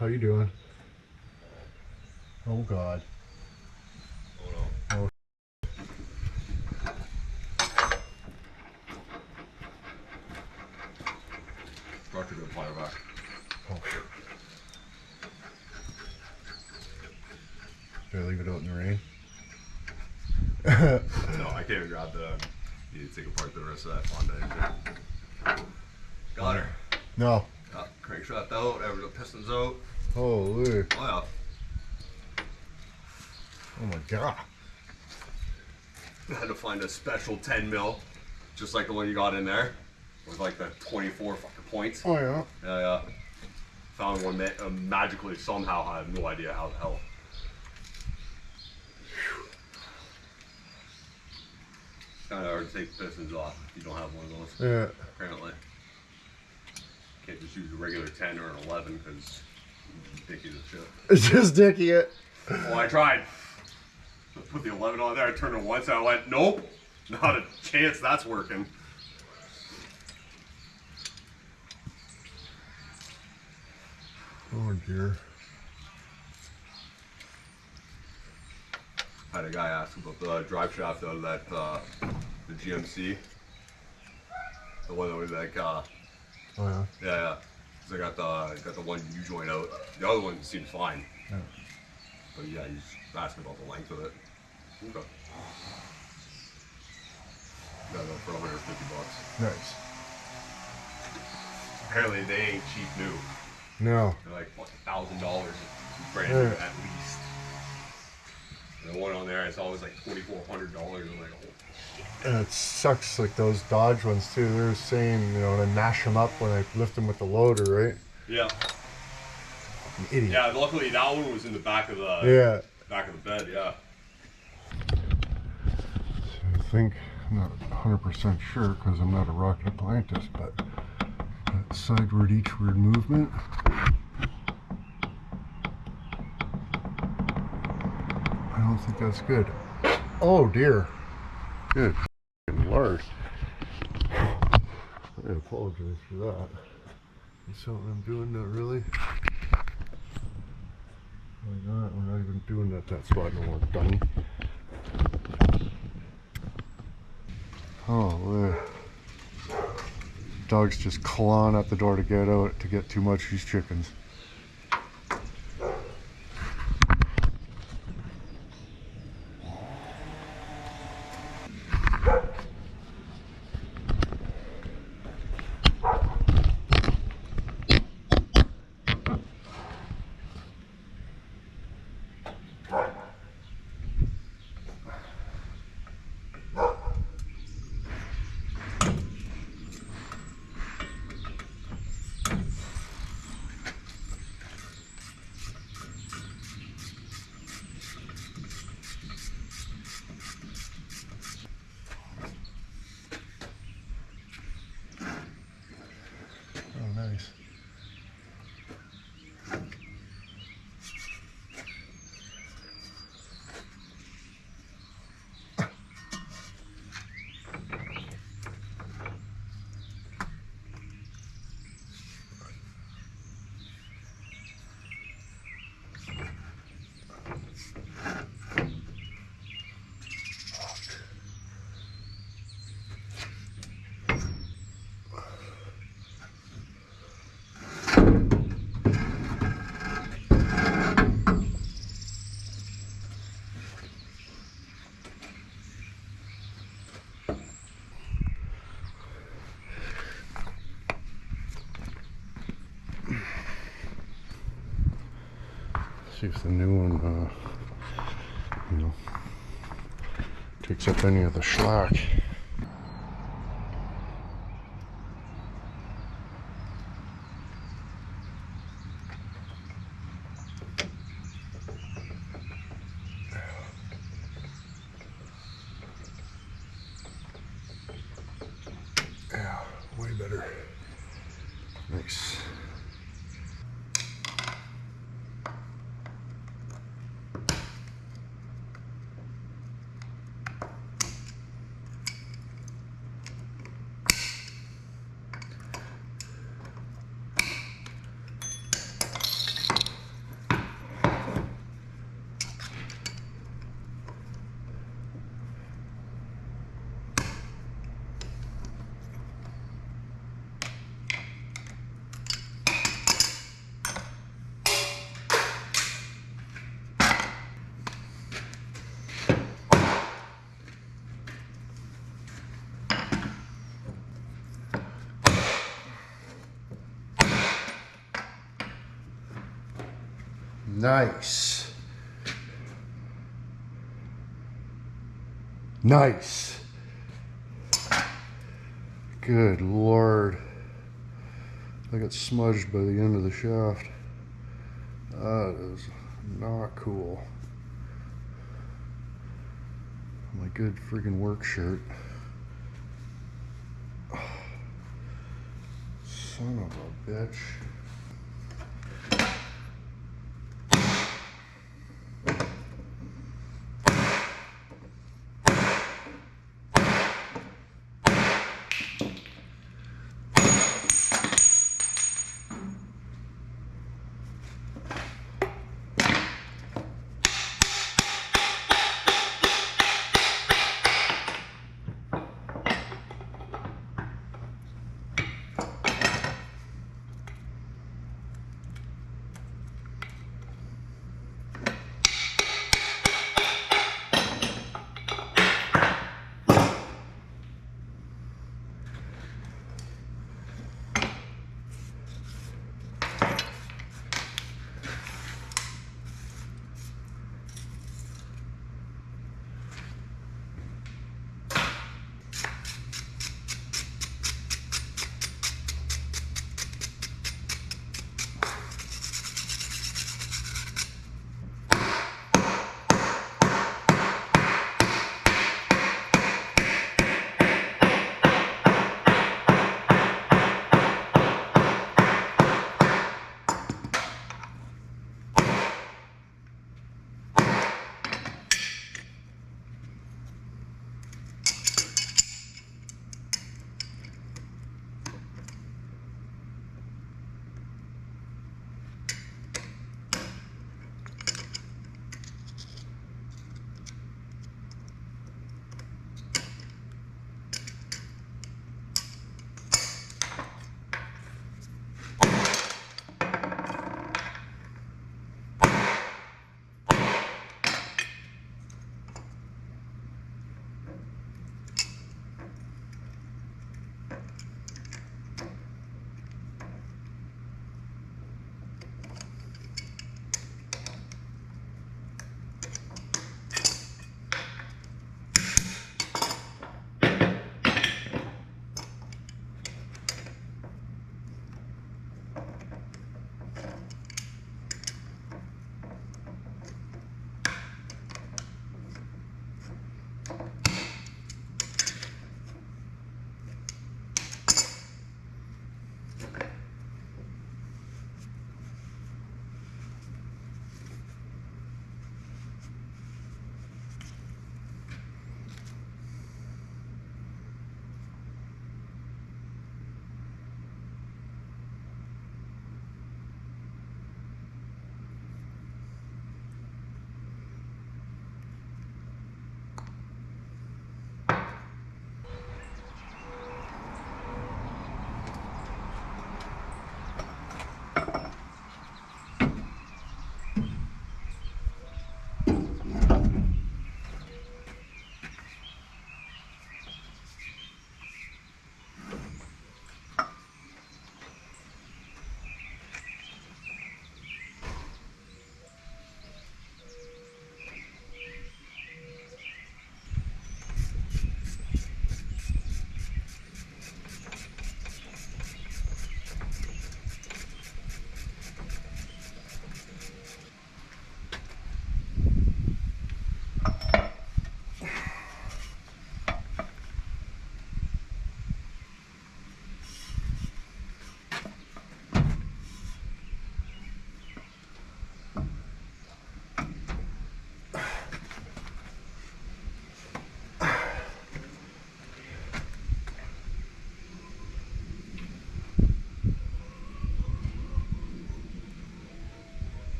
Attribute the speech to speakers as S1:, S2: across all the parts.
S1: How you doing? Oh God.
S2: Oh no.
S1: Oh.
S2: Brought to the fire back.
S1: Oh. Did I leave it out in the rain?
S2: No, I can't even grab the. You need to take apart the rest of that Honda engine. Got her.
S1: No.
S2: Crankshaft out, every pistons out.
S1: Holy.
S2: Oh yeah.
S1: Oh my God.
S2: I had to find a special 10 mil, just like the one you got in there, with like the 24 fucking points.
S1: Oh yeah.
S2: Yeah. Found one magically somehow. I have no idea how the hell. Kind of hard to take pistons off if you don't have one of those.
S1: Yeah.
S2: Apparently. Can't just use a regular 10 or an 11 because it's dicky as shit.
S1: It's just dicky it.
S2: Well, I tried. I put the 11 on there. I turned it once. I went, nope, not a chance that's working.
S1: Oh dear.
S2: I had a guy ask about the drive shaft out of that the GMC, the one that was like,
S1: oh yeah.
S2: yeah. So I got the one U joint out. The other one seemed fine.
S1: Yeah.
S2: But yeah, he's asking about the length of it. Okay. Got that for $150.
S1: Nice.
S2: Apparently they ain't cheap new.
S1: No.
S2: They're like $1,000 brand new at least. And the one on there I saw was like $2,400. I'm like, oh.
S1: And it sucks, like those Dodge ones too. They're saying, you know, when I mash them up when I lift them with the loader, right?
S2: Yeah.
S1: An idiot.
S2: Yeah, luckily that one was in the back of the back of the bed, yeah.
S1: So I think, I'm not 100% sure because I'm not a rocket scientist, but that sideward eachward movement. I don't think that's good. Oh dear. Good Lord. I apologize for that. Is something I'm doing? Not really. Why not? We're not even doing that spot no more, dummy. Oh, dog's just clawing at the door to get out to get too much of these chickens. Oh, nice. See if the new one, you know, takes up any of the slack. Yeah, way better. Nice. Nice. Nice. Good Lord. I got smudged by the end of the shaft. That is not cool. My good friggin' work shirt. Son of a bitch.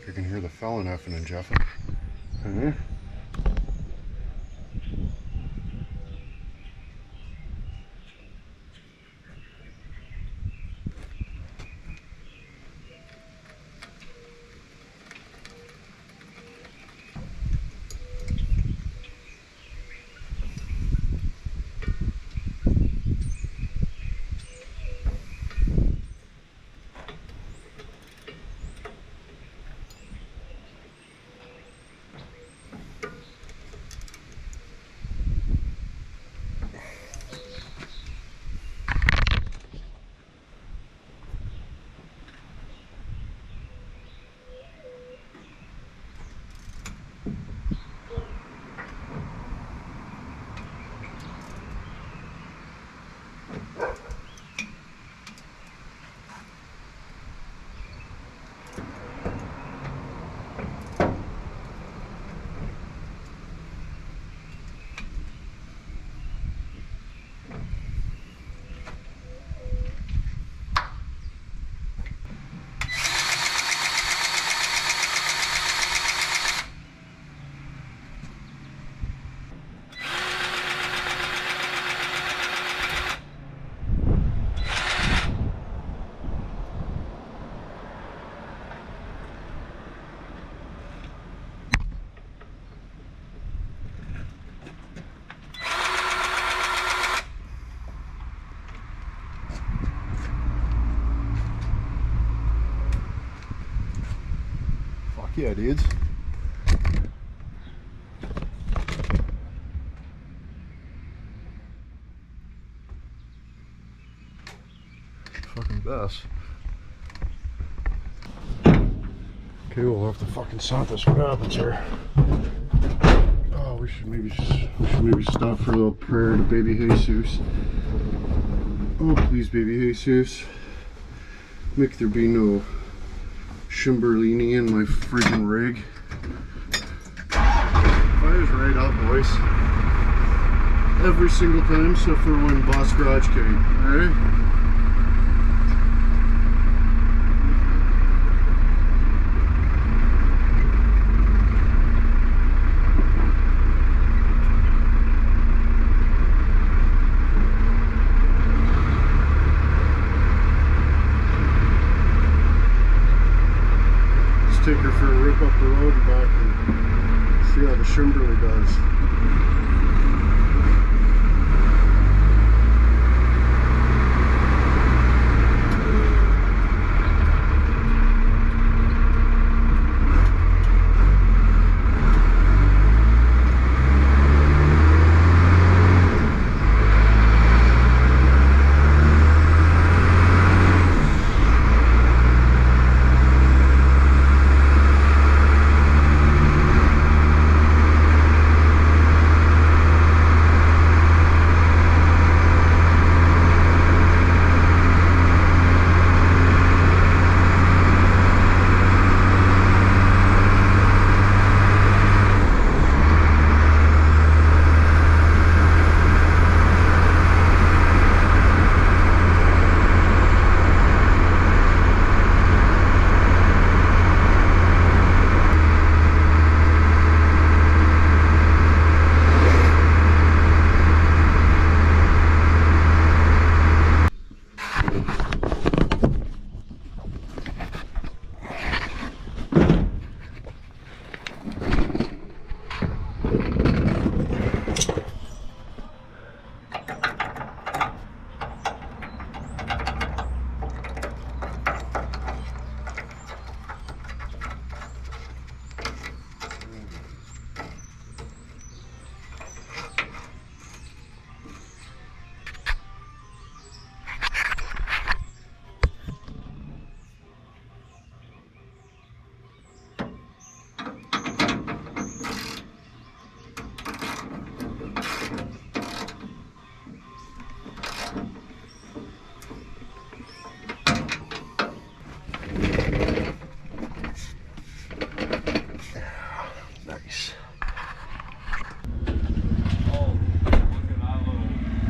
S1: You can hear the felon effing and jeffing. Yeah, dudes. Fucking best. Okay, we'll have to fucking sort this. What happens here? Oh, we should maybe stop for a little prayer to baby Jesus. Oh, please, baby Jesus, make there be no Shimberlini in my friggin' rig. Fire's right up, boys. Every single time, except for when Boss Garage came. Alright? Take her for a rip up the road and back and see how the Shimberly does.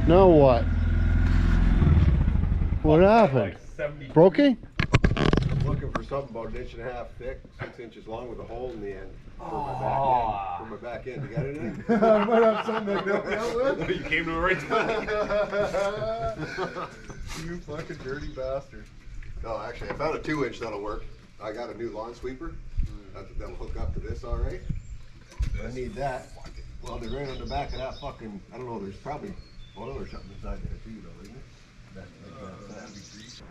S1: Now what? What happened?
S2: Like
S1: Broken?
S3: Looking for something about 1.5 inches thick, 6 inches long with a hole in the end. For my back end. You got it in?
S1: I might have something to help me out with.
S2: You came to the right time.
S1: You fucking dirty bastard.
S3: No, actually, I found a 2-inch that'll work. I got a new lawn sweeper. That'll hook up to this all right. I need that. Well, they're right on the back of that fucking, I don't know, there's probably oil or something inside there too, though, isn't it? That'd be grease.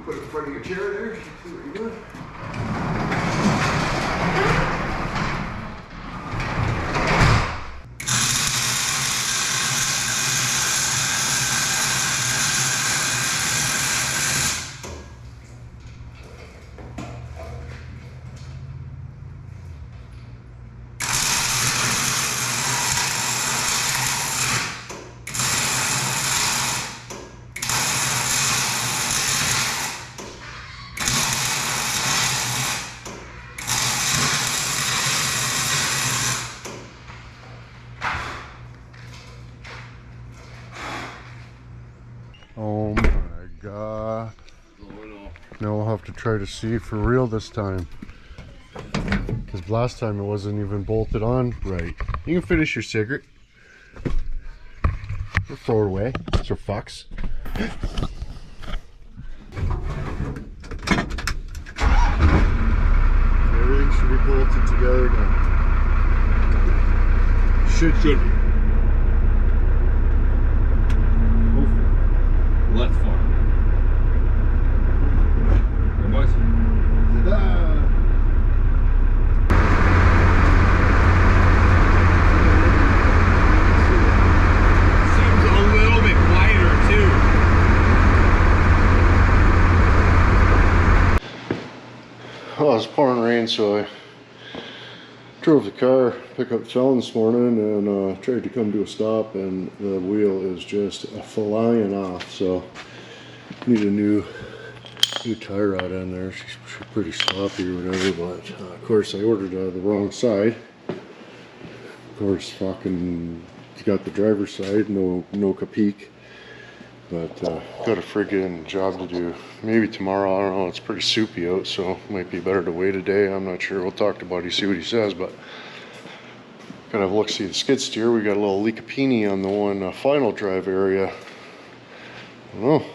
S3: Put it in front of your chair there. See what you're doing.
S1: Oh my god. Now we'll have to try to see for real this time. Because last time it wasn't even bolted on right. You can finish your cigarette. Or throw it away. So fucks. Everything should be bolted together now. Should be.
S2: Let's far.
S1: Well, it's pouring rain, so I drove the car, pick up Felon this morning, and tried to come to a stop, and the wheel is just flying off. So need a new tie rod on there. She's pretty sloppy or whatever, but of course I ordered the wrong side. Of course, fucking got the driver's side, no Capique. But got a friggin' job to do. Maybe tomorrow, I don't know, it's pretty soupy out, so it might be better to wait a day. I'm not sure. We'll talk to Buddy, see what he says, but gotta have a look, see the skid steer. We got a little leak of peony on the one final drive area. I don't know.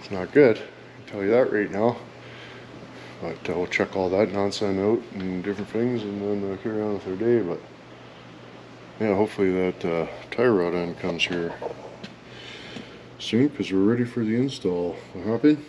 S1: It's not good. I can tell you that right now. But we'll check all that nonsense out and different things, and then carry on with our day. But yeah, hopefully that tie rod end comes here soon, because we're ready for the install. What happened?